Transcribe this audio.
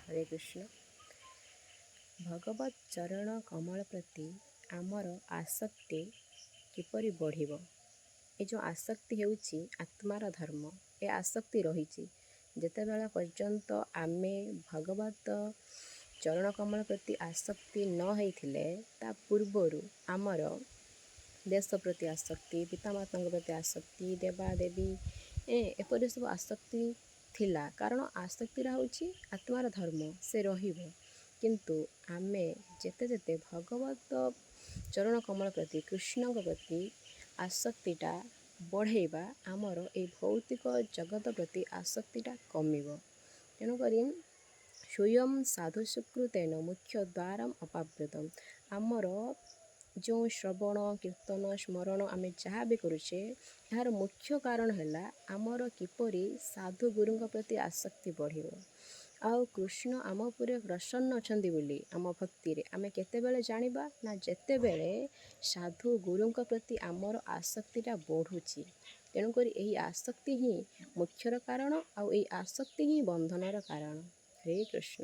हरे कृष्ण। भगवत चरण कमल प्रति आमर आसक्ति किपरि बढ़िबो। ये जो आसक्ति हेउची आत्मार धर्म। ए आसक्ति रही जेतेबेला पर्यंत आमे भगवत चरण कमल प्रति आसक्ति न होइथिले ता पूर्वरु आमर देश प्रति आसक्ति, पितामाता प्रति आसक्ति, देवादेवी एपरि सब आसक्ति थिला। कारण आसक्तिरा होची आत्मार धर्म, से रहिबो। किंतु आमे जेते जेते भगवत चरण कमल प्रति कृष्ण प्रति आसक्तिटा बढ़ेबा आमर ए भौतिक जगत प्रति आसक्तिटा कमिबो। तेणुकरी स्वयं साधु सुकृतेन मुख्य द्वारम अपाव्रतम। आमर जो श्रवण कीर्तन स्मरण आमे जहाँ भी करुचे यार मुख्य कारण है आमर किपरि साधु गुरु प्रति आसक्ति बढ़िबो। आउ कृष्ण आम उपरे प्रसन्न अछंती बोली आम भक्ति रे आमे केतेबेले जानिबा ना जेतेबेले साधु गुरु प्रति आमर आसक्तिटा बढ़ुची। तेणुकरी यही आसक्ति ही मुख्यर कारण आउ यही आसक्ति ही बंधनर कारण। हरे कृष्ण।